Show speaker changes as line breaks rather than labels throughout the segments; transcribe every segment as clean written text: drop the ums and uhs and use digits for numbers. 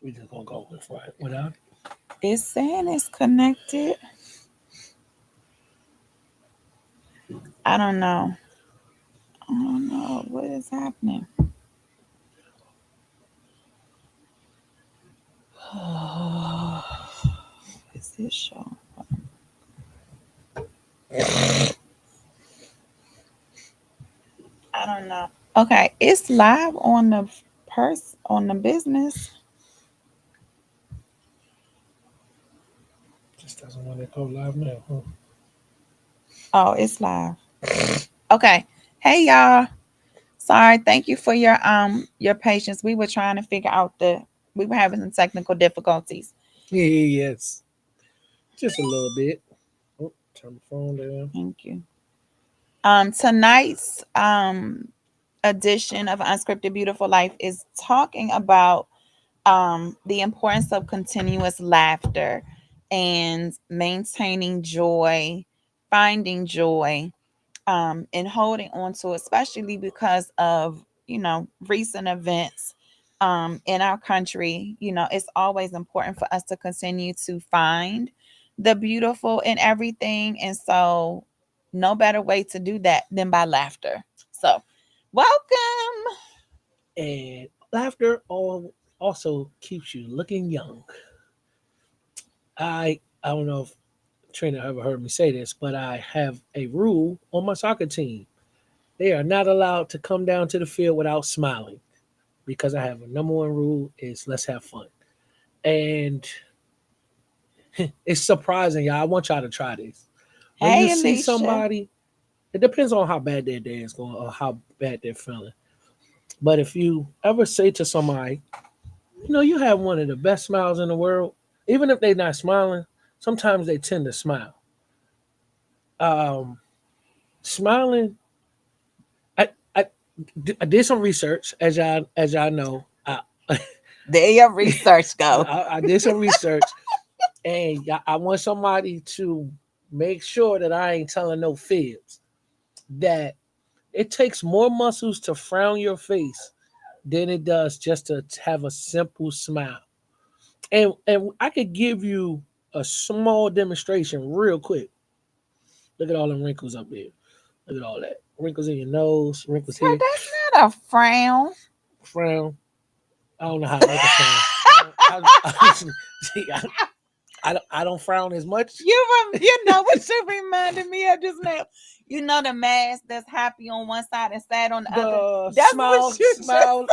We just gonna go with right without.
It's saying it's connected. I don't know. I don't know what is happening. Is this show? I don't know. Okay, it's live on the on the business.
Just doesn't want to go live now. Huh?
Oh, it's live. Okay. Hey y'all. Sorry. Thank you for your patience. We were trying to figure out we were having some technical difficulties.
Yeah, yeah, yes, just a little bit. Oh, turn the phone down.
Thank you. Tonight's edition of Unscripted Beautiful Life is talking about the importance of continuous laughter and maintaining joy, finding joy, and holding on to, especially because of recent events in our country. It's always important for us to continue to find the beautiful in everything, and so no better way to do that than by laughter. So, welcome.
And laughter also keeps you looking young. I don't know if Trina ever heard me say this, but I have a rule on my soccer team. They are not allowed to come down to the field without smiling because I have a number one rule is let's have fun. And it's surprising, y'all. I want y'all to try this. When you
Hey,
see
Alicia.
somebody, it depends on how bad their day is going or how bad they're feeling. But if you ever say to somebody, you have one of the best smiles in the world, even if they're not smiling, sometimes they tend to smile. Um, Smiling, I, I, I did some research, as y'all know.
There your research go.
I did some research, and I want somebody to make sure that I ain't telling no fibs. That it takes more muscles to frown your face than it does just to have a simple smile. And I could give you a small demonstration real quick. Look at all them wrinkles up there. Look at all that wrinkles in your nose, wrinkles
Sir,
here,
that's not a frown.
frown. I don't know how to make a frown. See, I don't frown as much.
You know what you reminded me of just now. You know the mask that's happy on one side and sad on the other.
The
That's what
smile,
you just.
smile,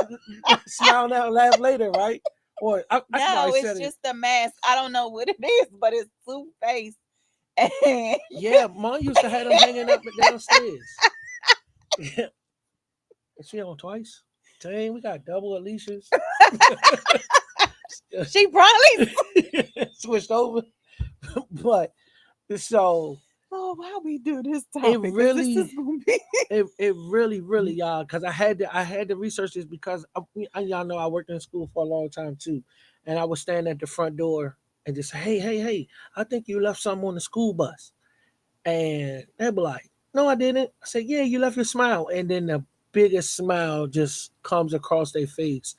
smile now, laugh later, right? Or I
No,
probably
it's
said it.
just a mask. I don't know what it is, but it's two face. And
Yeah, mom used to have them hanging up and downstairs. Yeah, she on twice. Dang, we got double Alicia's.
she probably.
Switched over, but so
Oh, why we do this
it
topic? Because this is
really
gonna be.
it really y'all because I had to research this because y'all know I worked in school for a long time too, and I would stand at the front door and just say, hey, I think you left something on the school bus, and they'd be like, no, I didn't. I said, yeah, you left your smile, and then the biggest smile just comes across their face.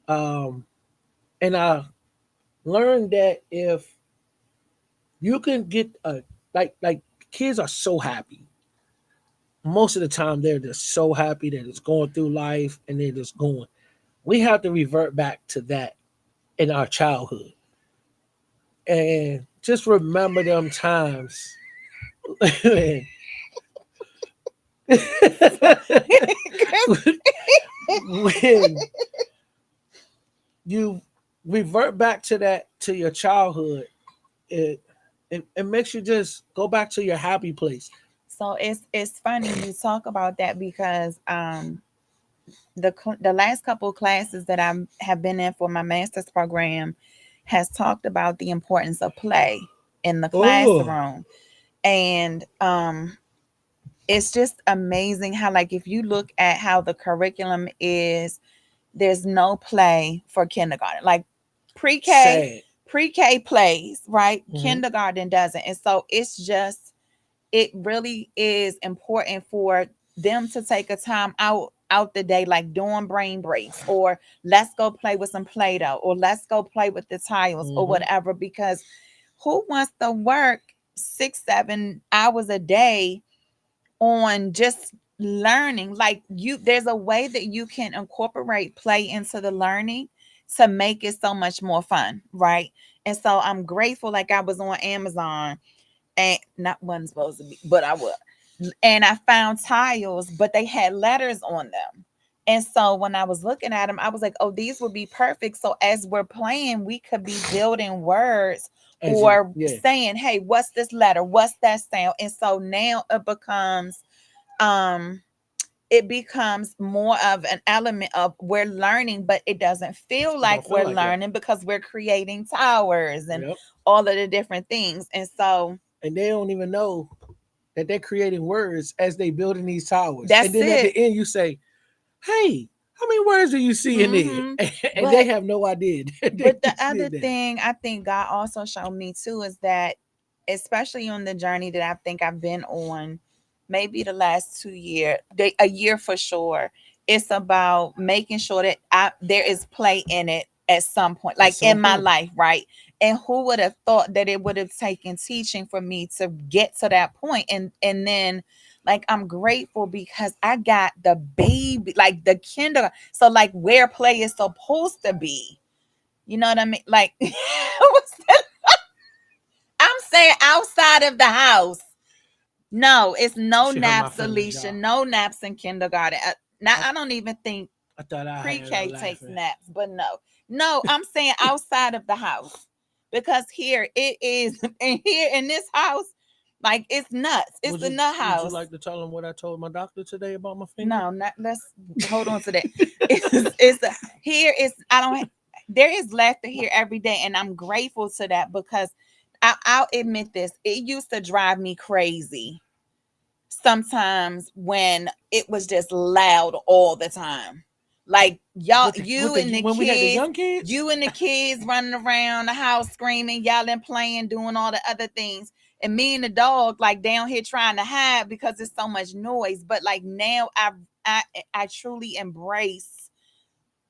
um and I learned that if you can get a like kids are so happy most of the time they're just so happy that it's going through life and they're just going. We have to revert back to that in our childhood and just remember them times when when you revert back to that to your childhood. It makes you just go back to your happy place.
So it's funny you talk about that because the last couple of classes that I have been in for my master's program has talked about the importance of play in the
Oh,
classroom. And it's just amazing how, like, if you look at how the curriculum is, there's no play for kindergarten. Like pre-K,
sad.
pre-K plays, right?
Hmm.
Kindergarten doesn't. And so it really is important for them to take a time out out the day, like doing brain breaks, or let's go play with some Play-Doh, or let's go play with the tiles or
Mm-hmm.
whatever. Because who wants to work 6 7 hours a day on just learning? Like, you, there's a way that you can incorporate play into the learning to make it so much more fun, right? And so I'm grateful. Like, I was on Amazon, and not wasn't supposed to be, but I was, and I found tiles, but they had letters on them. And so when I was looking at them, I was like, oh, these would be perfect. So as we're playing, we could be building words,
As you,
or
yeah,
saying, hey, what's this letter? What's that sound? And so now um it becomes more of an element of we're learning, but it doesn't feel
it don't
like
feel
we're
like that.
learning because we're creating towers and
Yep.
all of the different things. And so
And they don't even know that they're creating words as they building these towers. And
that's
then at
it.
the end, you say, "Hey, how many words do you see in
Hmm.
there?" And they
But
have no idea that they
But the
just
other
did that.
thing I think God also showed me too is that, especially on the journey that I think I've been on, maybe the last 2 year, a year for sure, it's about making sure that there is play in it at some point,
At
like
some
in my
point,
life, right? And who would have thought that it would have taken teaching for me to get to that point? And then, like, I'm grateful because I got the baby, like the kindergarten, so like where play is supposed to be, you know what I mean? Like, I'm saying outside of the house. No, it's no
she hurt my
naps,
feelings,
Alicia.
y'all.
No naps in kindergarten. Now,
I,
I don't even think
I thought I had her
pre-K takes
laughing.
naps, but no. No, I'm saying outside of the house. Because here it is, and here in this house, like, it's nuts. It's the nut
Would you
house.
like to tell them what I told my doctor today about my finger?
No, not, let's hold on to that. Here is, I don't, there is laughter here every day, and I'm grateful to that because I'll admit this. It used to drive me crazy sometimes when it was just loud all the time. Like, y'all,
With the when we had the young kids,
you and the kids running around the house screaming, yelling, playing, doing all the other things. And me and the dog like down here trying to hide because there's so much noise. But like now I I truly embrace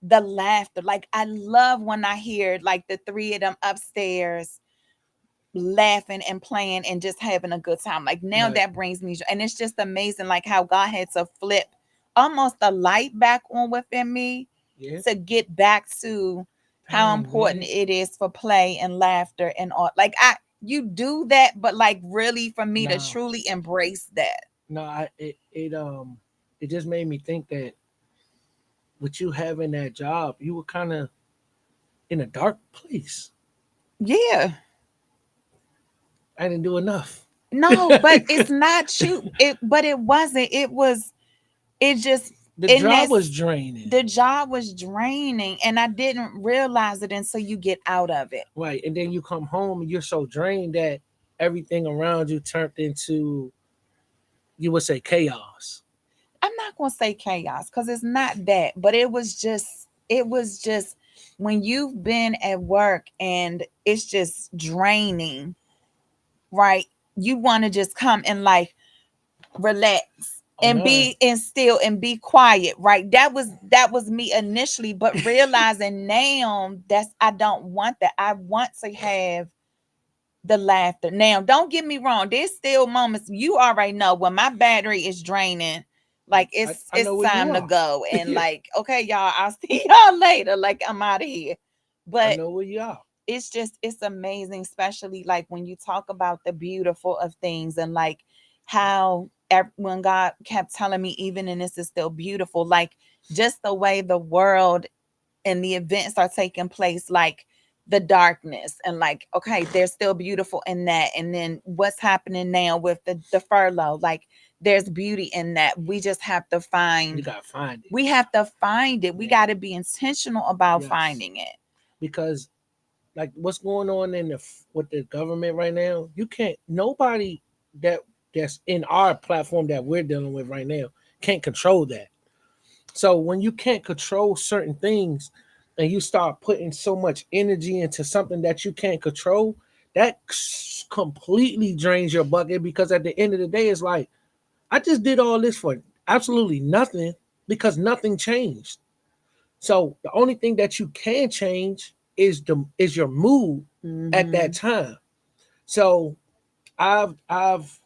the laughter. Like, I love when I hear like the three of them upstairs laughing and playing and just having a good time. Like, now
right?
that brings me joy. And it's just amazing like how God had to flip almost the light back on within me
Yeah,
to get back to how
dang
important
man.
it is for play and laughter and all. Like, I you do that, but like really for me to
No,
truly embrace that.
no, it just made me think that with you having that job, you were kind of in a dark place.
Yeah.
I didn't do enough.
No, but it's not you. It but it wasn't. It was, it just,
The
in
job
that,
was draining,
the job was draining, and I didn't realize it until you get out of it.
right? And then you come home and you're so drained that everything around you turned into, you would say, chaos.
I'm not going to say chaos because it's not that, but it was just when you've been at work and it's just draining, right? You want to just come and like relax
Oh
and
no,
be and still and be quiet, right? That was me initially, but realizing now that's, I don't want that. I want to have the laughter. Now, don't get me wrong. There's still moments, you already know, when my battery is draining, like
I
it's
know where you
time to
are.
go. And
Yeah,
like, okay, y'all, I'll see y'all later. Like, I'm out of here.
I
But
know where you are.
it's just, it's amazing, especially like when you talk about the beautiful of things and like how when God kept telling me, even in this is still beautiful, like just the way the world and the events are taking place, like the darkness, and like, okay, they're still beautiful in that. And then what's happening now with the furlough, like there's beauty in that. We just have to
You
find,
gotta find it.
we have to find it. We
Yeah.
got to be intentional about
Yes.
finding it.
Because like what's going on in with the government right now, you can't, nobody that that's in our platform that we're dealing with right now can't control that. So when you can't control certain things and you start putting so much energy into something that you can't control, that completely drains your bucket, because at the end of the day it's like, I just did all this for absolutely nothing. because nothing changed. So the only thing that you can change is your mood at that
Mm-hmm.
time. So I've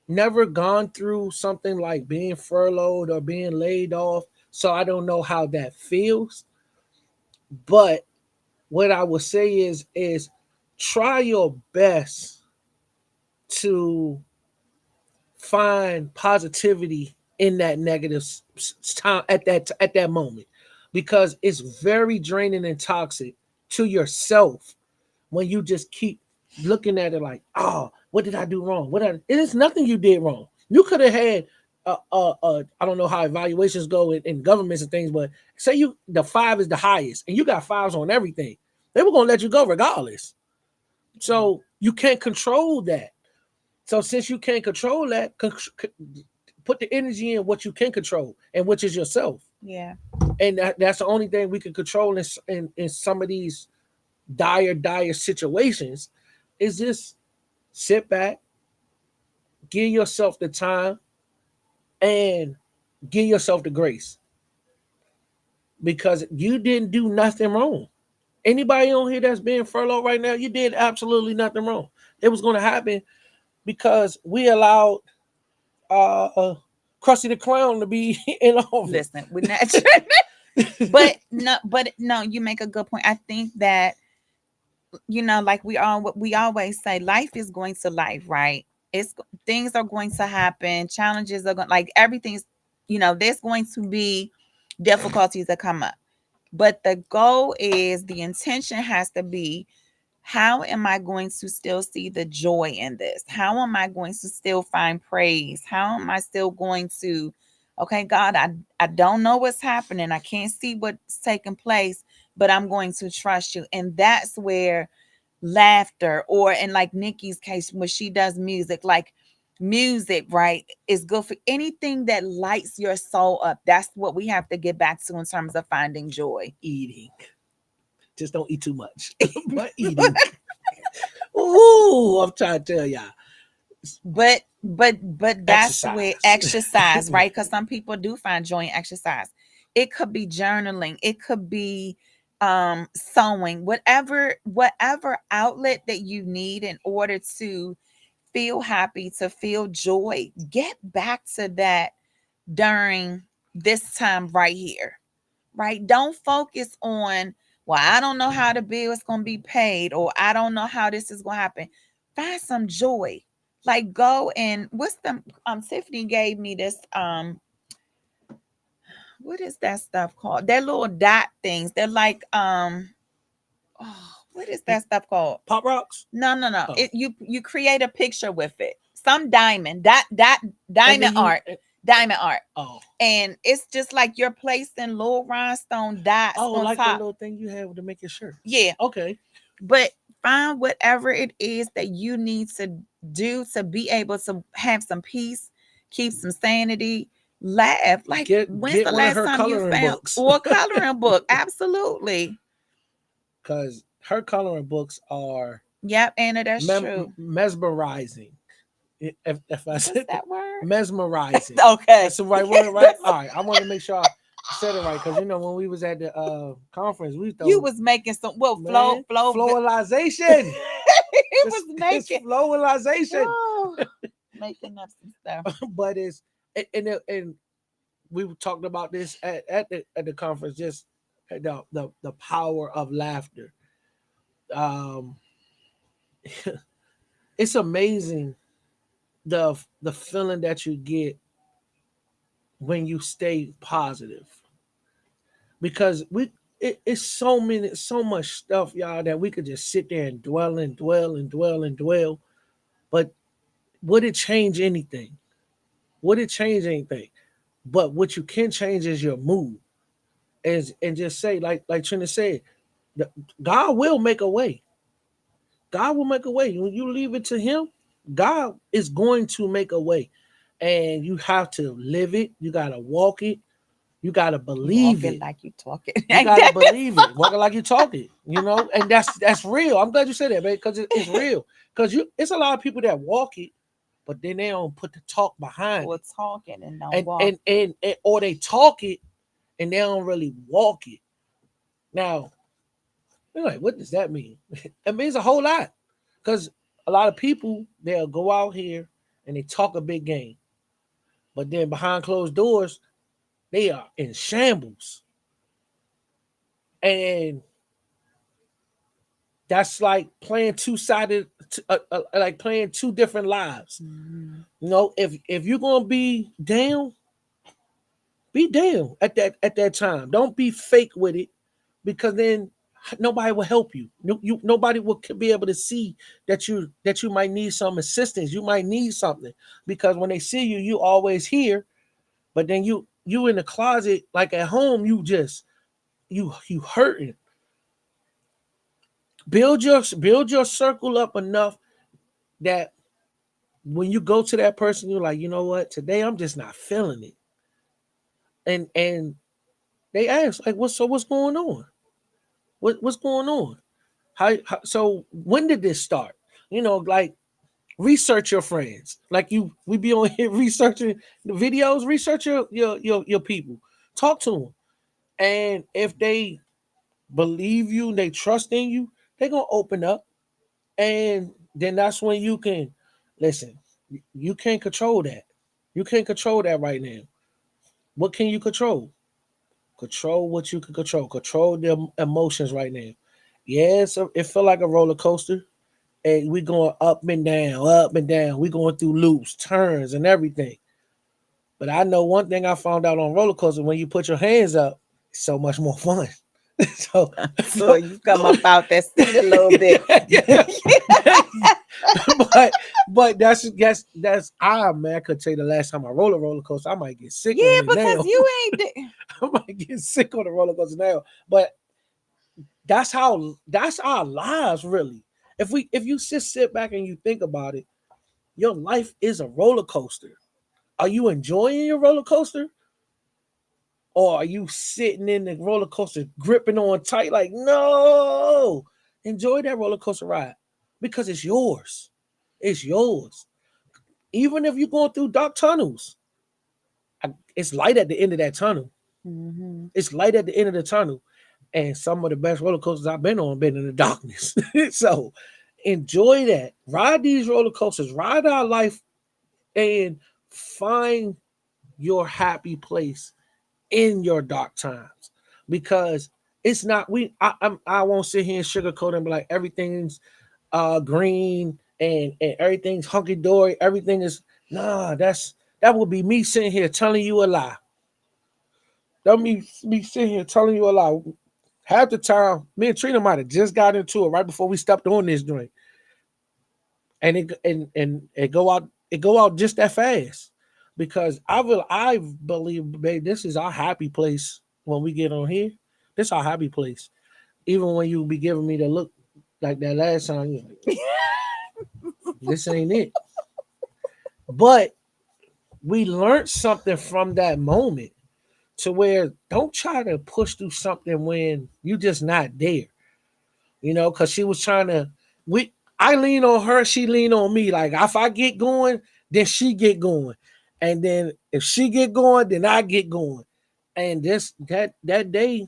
never gone through something like being furloughed or being laid off, so I don't know how that feels. But what I would say is try your best to find positivity in that negative time at that moment, because it's very draining and toxic to yourself when you just keep looking at it like, oh, what did I do wrong? It is nothing you did wrong. You could have had I don't know how evaluations go in governments and things, but say you the 5 is the highest and you got 5s on everything, they were gonna let you go regardless. So you can't control that. So since you can't control that, put the energy in what you can control, and which is yourself.
Yeah.
And that's the only thing we can control in some of these dire situations, is just sit back, give yourself the time, and give yourself the grace, because you didn't do nothing wrong. Anybody on here that's being furloughed right now, you did absolutely nothing wrong. It was going to happen because we allowed uh Krusty the Clown to be in office.
Listen, we're not. But no, you make a good point. I think that, like we always say, life is going to life, right? It's things are going to happen, challenges are going, like everything's, there's going to be difficulties that come up. But the goal is, the intention has to be, how am I going to still see the joy in this? How am I going to still find praise? How am I still going to, okay, God, I don't know what's happening. I can't see what's taking place, but I'm going to trust you. And that's where laughter, or in like Nikki's case, when she does music, like music, right, is good for anything that lights your soul up. That's what we have to get back to in terms of finding joy.
Eating. Just don't eat too much. But eating. Ooh, I'm trying to tell y'all.
But that's where
Exercise.
exercise, right? Because some people do find joy in exercise. It could be journaling, it could be sewing, whatever outlet that you need in order to feel happy, to feel joy. Get back to that during this time right here, right? Don't focus on, well, I don't know how the bill is going to be paid, or I don't know how this is going to happen. Find some joy. Like, go and what's the Tiffany gave me this what is that stuff called? They're little dot things. They're like oh, what is that stuff called?
Pop rocks.
No.
Oh,
You create a picture with it. Some diamond, dot
and then
diamond
you.
art. Diamond art.
Oh,
And it's just like you're placing little rhinestone dots
oh,
on
like the
top.
little thing you have to make your shirt.
Yeah.
Okay.
But find whatever it is that you need to do to be able to have some peace, keep some sanity, laugh. Like, when's
Get
the
one of
last
her
time you
coloring
found,
books,
or a coloring book? Absolutely.
because her coloring books are
Yep, Anna, that's true.
mesmerizing. If I
What's
said that,
that word?
mesmerizing.
Okay.
That's the right word, right? All right. I want to make sure I said it right, because when we was at the conference, we
You
thought,
was making some, well,
man,
flow.
flowalization.
He was
It's
making,
flowalization.
oh, making up some stuff.
But it's and we talked about this at the conference, just the power of laughter. Um, it's amazing the feeling that you get when you stay positive, because it's so much stuff, y'all, that we could just sit there and dwell. But would it change anything? Would it change anything? But what you can change is your mood, and just say, like Trina said, God will make a way. God will make a way. When you leave it to Him, God is going to make a way, and you have to live it. You gotta walk it. You gotta believe
Walking
it.
like you talking.
You
Ain't
gotta
that good
believe
song?
it. Walking like you talking. And that's real. I'm glad you said that, man, because it's real. Because it's a lot of people that walk it, but then they don't put the talk behind
Or
it,
talking and don't
and
walk
and
it.
and, and or they talk it and they don't really walk it. Now, you're like, what does that mean? It means a whole lot. Because a lot of people, they'll go out here and they talk a big game. But then behind closed doors, they are in shambles. And that's like playing two-sided, like playing two different lives.
Mhm.
You know, if you're gonna be down at that time. Don't be fake with it, because then nobody will help you. Nobody will be able to see that you might need some assistance. You might need something, because when they see you, you always here. But then you in the closet, like at home, you hurting. Build your circle up enough that when you go to that person, you're like, you know what, today I'm just not feeling it. And they ask like, what's going on? What's going on? How so when did this start? Like, research your friends. Like, we be on here researching the videos. Research your people. Talk to them, and if they believe you, they trust in you, they're gonna open up, and then that's when you can listen. You can't control that. You can't control that right now. What can you control? Control what you can control. Control the emotions right now. Yeah, it feel like a roller coaster. And we going up and down, up and down. We going through loops, turns, and everything. But I know one thing I found out on roller coaster: when you put your hands up, it's so much more fun. so,
So you come up out that seat a little bit.
yeah. but that's man. I could tell you the last time I rolled a roller coaster, I might get sick on
Yeah,
it
because
now.
you ain't.
I might get sick on the roller coaster now. But that's our lives really. If you just sit back and you think about it, your life is a roller coaster. Are you enjoying your roller coaster? Or are you sitting in the roller coaster gripping on tight like, no? Enjoy that roller coaster ride, because it's yours. It's yours. Even if you're going through dark tunnels, it's light at the end of that tunnel.
Mhm.
It's light at the end of the tunnel. And some of the best roller coasters I've been on been in the darkness. So enjoy that. Ride these roller coasters. Ride our life, and find your happy place in your dark times, because it's not we I won't sit here and sugarcoat and be like everything's green and everything's hunky-dory, everything is nah. That would be me sitting here telling you a lie. That me sitting here telling you a lie. Half the time me and Trina might have just got into it right before we stepped on this joint, and it go out just that fast, because I believe, babe, this is our happy place when we get on here. This our happy place. Even when you be giving me the look like that last time, you like, this ain't it. But we learned something from that moment, to where don't try to push through something when you just not there. Because she was trying to. We I lean on her, she lean on me. Like, if I get going, then she get going, and then if she get going, then I get going. And that day,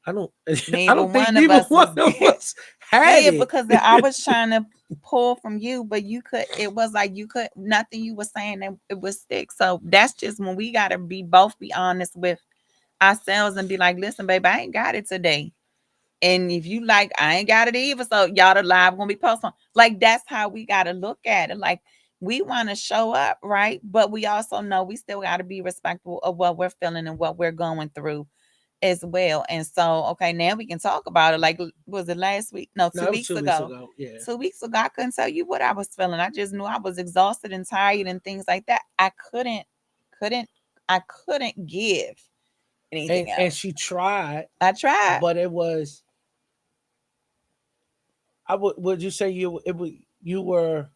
I don't I
Neither
don't think
one of
neither
us
one
was.
of us had
Yeah,
it.
because I was trying to pull from you, but you could. It was like you could nothing you were saying that it would stick. So that's just when we gotta be honest with ourselves and be like, listen, baby, I ain't got it today. And if you like, I ain't got it either. So y'all the live gonna be posted. Like that's how we gotta look at it. Like we want to show up, right? But we also know we still gotta be respectful of what we're feeling and what we're going through as well. And so, okay, now we can talk about it. Like, was it last week? No,
No,
two
it was
weeks
2 weeks
ago.
ago. Yeah.
2 weeks ago, I couldn't tell you what I was feeling. I just knew I was exhausted and tired and things like that. Couldn't, I couldn't give anything
And
else.
she tried,
I tried.
but it was I would you say you were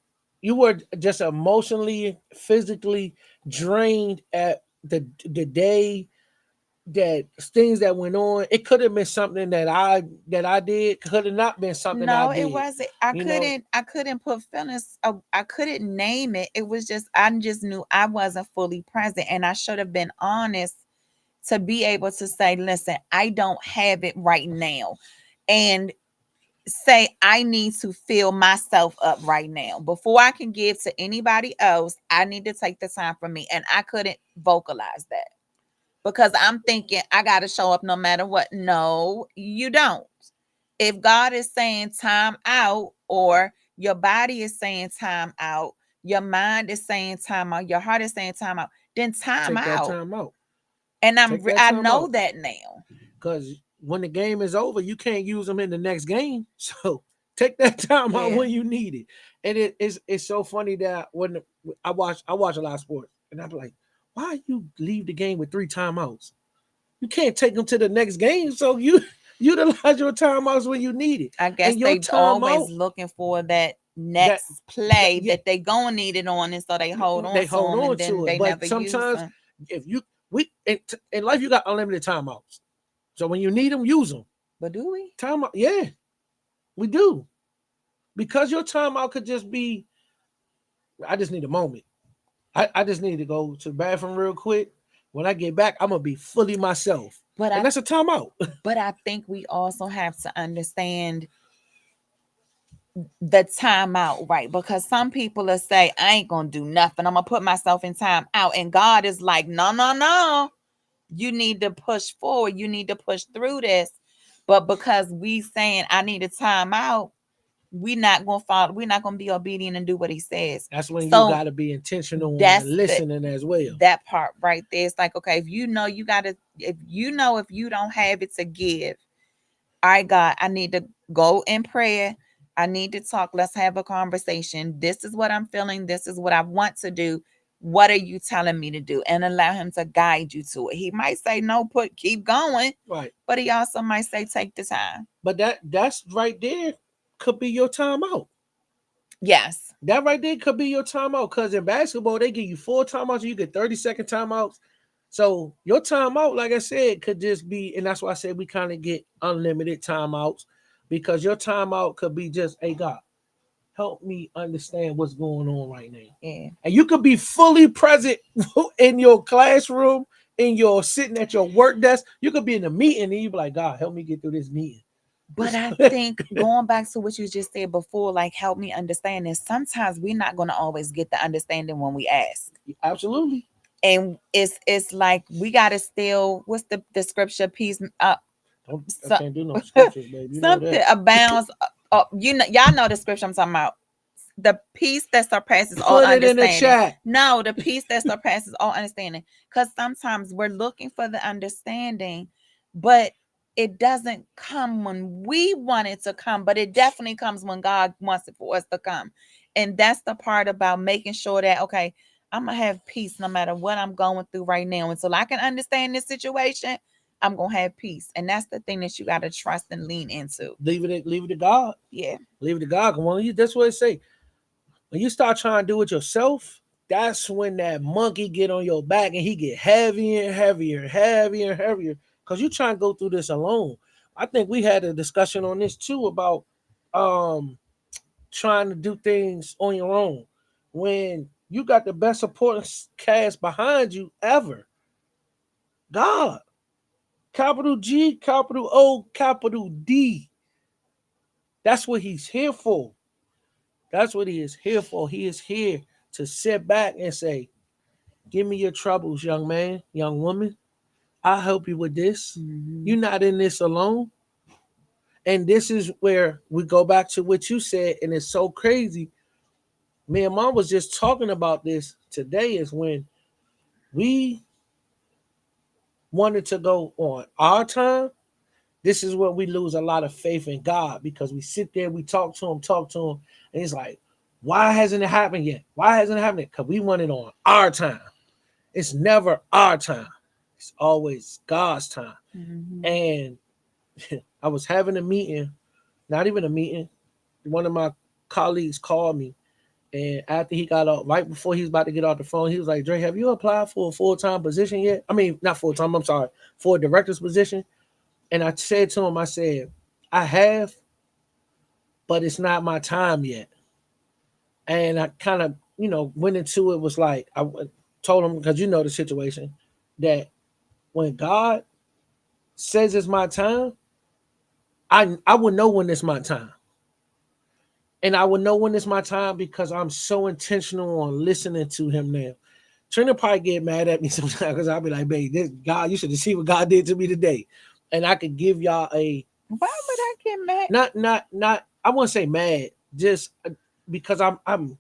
just emotionally, physically drained at the day, that things that went on. It could have been something that I did. Could have not been something I
No, it
did.
wasn't. I
You know,
couldn't. I couldn't put feelings. I couldn't name it. It was just. I just knew I wasn't fully present, and I should have been honest to be able to say, listen, I don't have it right now. And say, I need to fill myself up right now. Before I can give to anybody else, I need to take the time for me. And I couldn't vocalize that because I'm thinking I got to show up no matter what. No, you don't. If God is saying time out, or your body is saying time out, your mind is saying time out, your heart is saying time out, then time
Take that
out.
time out.
And
Take that
I
time
know
out.
that now.
Because when the game is over, you can't use them in the next game. So take that time out
Yeah,
when you need it. And it's so funny that when I watch a lot of sports, and I'm like, why you leave the game with 3 timeouts? You can't take them to the next game. So you utilize your timeouts when you need it.
I guess
And your
they
timeout
always looking for that
that,
next play
yeah,
that they gonna need it on, and so they hold on
they
to
hold
them,
on
and then
to it.
they
But
never use
sometimes
them.
if you we in life you got unlimited timeouts. So when you need them, use them.
But do we?
Timeout, yeah, we do. Because your timeout could just be, I just need a moment. I just need to go to the bathroom real quick. When I get back, I'm gonna be fully myself.
But
And
I
that's a timeout.
but I think we also have to understand the time out, right? Because some people will say, I ain't gonna do nothing. I'm gonna put myself in time out. And God is like, no, no, no. You need to push forward. You need to push through this. But because we saying I need a time out, we not gonna follow, we're not gonna be obedient and do what he says.
That's when you
So
gotta be intentional on
that's the
listening as well.
that part right there. It's like, okay, if you know you gotta, if you know if you don't have it to give, all right, God, I need to go in prayer. I need to talk. Let's have a conversation. This is what I'm feeling. This is what I want to do. What are you telling me to do? And allow him to guide you to it. He might say, no, keep going.
Right.
But he also might say, take the time.
But that's right there could be your timeout.
Yes.
That right there could be your timeout. Because in basketball, they give you 4 timeouts, you get 30-second timeouts. So your timeout, like I said, could just be, and that's why I said we kind of get unlimited timeouts, because your timeout could be just, hey God, help me understand what's going on right now.
Yeah.
And you could be fully present in your classroom, in your sitting at your work desk. You could be in a meeting and you be like, God, help me get through this meeting.
But I think going back to what you just said before, like help me understand this. Sometimes we're not going to always get the understanding when we ask.
Absolutely.
And it's like we gotta still, what's the scripture piece,
I
so,
can't do no scriptures, baby. You know
something
that.
abounds, you know, y'all know the scripture I'm talking about, the peace that surpasses all
Put it in the
understanding.
chat.
No, the peace that surpasses all understanding, because sometimes we're looking for the understanding, but it doesn't come when we want it to come, but it definitely comes when God wants it for us to come. And that's the part about making sure that, okay, I'm gonna have peace no matter what I'm going through right now. Until I can understand this situation, I'm gonna have peace. And that's the thing that you gotta trust and lean into.
Leave it to God.
Yeah.
Leave it to God. Come on, that's what it say. When you start trying to do it yourself, that's when that monkey get on your back and he get heavier and heavier, heavier and heavier. Cause you trying to go through this alone. I think we had a discussion on this too about um trying to do things on your own when you got the best supporting cast behind you ever. God, capital G, capital O, capital D. That's what he's here for. That's what he is here for. He is here to sit back and say, give me your troubles, young man, young woman. I'll help you with this.
Mm-hmm.
You're not in this alone. And this is where we go back to what you said, and it's so crazy. Me and mom was just talking about this today, is when we wanted to go on our time. This is where we lose a lot of faith in God, because we sit there, we talk to him, and it's like, why hasn't it happened yet? Why hasn't it happened? Because we want it on our time. It's never our time. It's always God's time.
Mm-hmm.
And I was having a meeting, not even a meeting. One of my colleagues called me, and after he got off, right before he was about to get off the phone, he was like, Dre, have you applied for a full-time position yet? I mean, not full-time, I'm sorry, for a director's position. And I said to him, I said, I have, but it's not my time yet. And I kind of, went into it, was like, told him, because you know the situation, that when God says it's my time, I will know when it's my time. And I will know when it's my time because I'm so intentional on listening to him now. Trina probably get mad at me sometimes because I'll be like, babe, this God, you should have seen what God did to me today. And I could give y'all a
Why would I get mad?
not I wouldn't say mad, just because I'm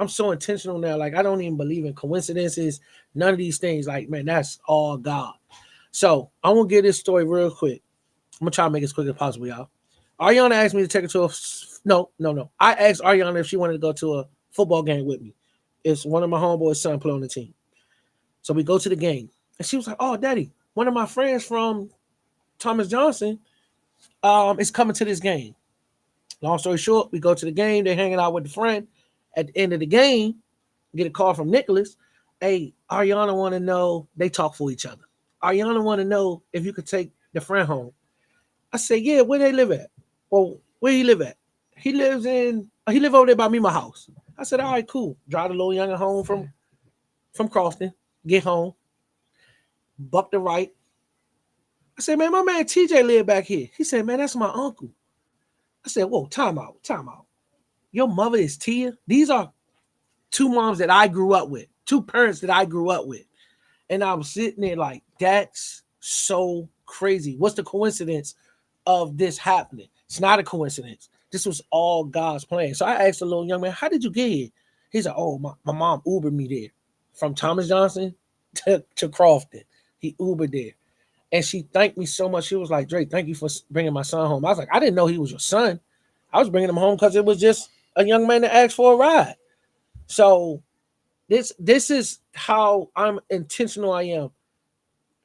so intentional now. Like I don't even believe in coincidences, none of these things. Like, man, that's all God. So I want to get this story real quick. I'm gonna try to make it as quick as possible, y'all. Ariana asked me to take her to a no. I asked Ariana if she wanted to go to a football game with me. It's one of my homeboys' son playing on the team. So we go to the game. And she was like, "Oh, daddy, one of my friends from Thomas Johnson is coming to this game." Long story short, we go to the game, they're hanging out with the friend. At the end of the game, get a call from Nicholas. Hey, Ariana wanna know, they talk for each other. Ariana wanna know if you could take the friend home. I said, yeah, where they live at? Well, where he live at? He live over there by me, my house. I said, all right, cool. Drive the little younger home from Crofton, get home, buck the right. I said, man, my man TJ live back here. He said, man, that's my uncle. I said, whoa, time out, time out. Your mother is Tia? These are two moms that I grew up with, two parents that I grew up with. And I was sitting there like, that's so crazy. What's the coincidence of this happening? It's not a coincidence. This was all God's plan. So I asked the little young man, how did you get here? He's like, oh, my mom Ubered me there from Thomas Johnson to Crofton. He Ubered there. And she thanked me so much. She was like, Drake, thank you for bringing my son home. I was like, I didn't know he was your son. I was bringing him home because it was just a young man that asked for a ride. So this is how I'm intentional I am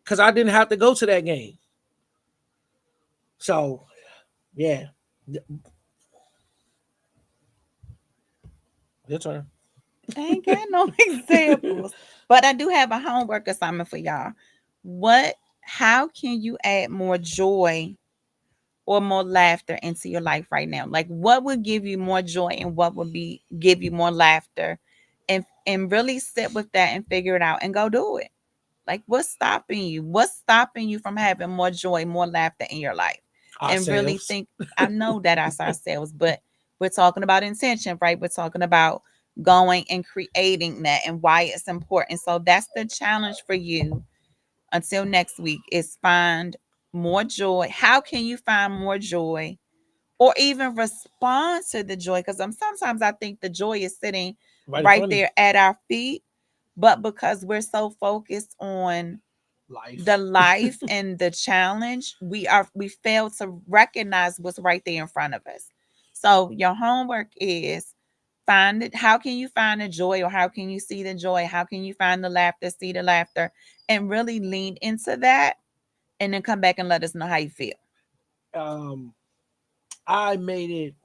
because I didn't have to go to that game. So yeah, your turn.
I ain't got no examples. But I do have a homework assignment for y'all. What how can you add more joy or more laughter into your life right now? Like what would give you more joy and what would be give you more laughter? And really sit with that and figure it out and go do it. Like what's stopping you? What's stopping you from having more joy, more laughter in your life? And really
Ourselves.
think I know that that's ourselves, but we're talking about intention, right? We're talking about going and creating that and why it's important. So that's the challenge for you until next week is find more joy. How can you find more joy or even respond to the joy? Because sometimes I think the joy is sitting
Right in
right
front of you.
there at our feet, but because we're so focused on
Life.
the life and the challenge, we fail to recognize what's right there in front of us. So your homework is find it. How can you find the joy or how can you see the joy? How can you find the laughter, see the laughter, and really lean into that and then come back and let us know how you feel.
Um, I made it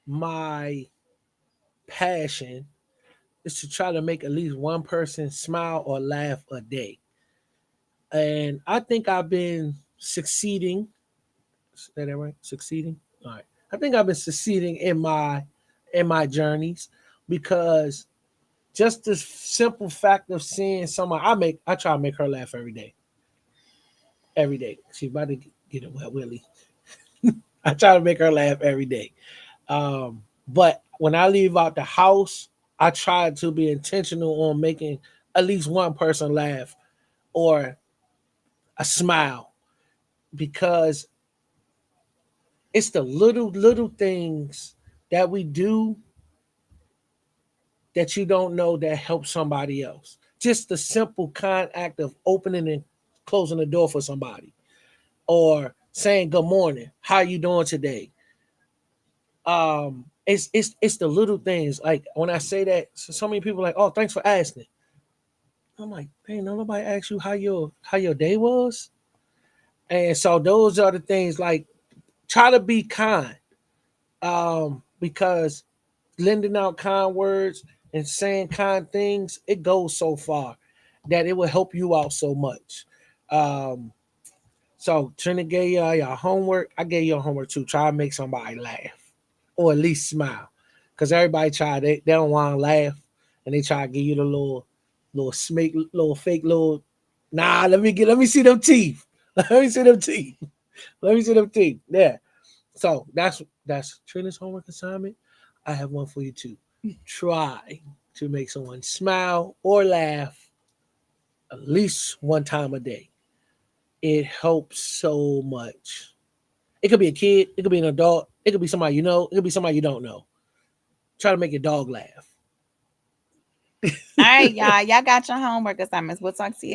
my passion is to try to make at least one person smile or laugh a day. And I think I've been succeeding. Is that right? Succeeding? All right. I think I've been succeeding in my journeys because just the simple fact of seeing someone I try to make her laugh every day. Every day. She's about to get a wet willy. I try to make her laugh every day. But when I leave out the house, I try to be intentional on making at least one person laugh or a smile because it's the little things that we do that you don't know that help somebody else. Just the simple kind act of opening and closing the door for somebody or saying good morning, how you doing today? It's the little things. Like when I say that, so many people are like, oh, thanks for asking. I'm like, hey, no, nobody asked you how your day was. And so those are the things like try to be kind. Because lending out kind words and saying kind things, it goes so far that it will help you out so much. Um, so Trina gave y'all your homework. I gave you homework too. Try to make somebody laugh or at least smile. Cause everybody they don't want to laugh and they try to give you the little smake, little fake little Nah, let me see them teeth. Let me see them teeth. Let me see them teeth. Yeah. So that's Trina's homework assignment. I have one for you too. Try to make someone smile or laugh at least one time a day. It helps so much. It could be a kid, it could be an adult, it could be somebody you know, it could be somebody you don't know. Try to make your dog laugh.
All right, y'all. Y'all got your homework assignments. We'll talk to you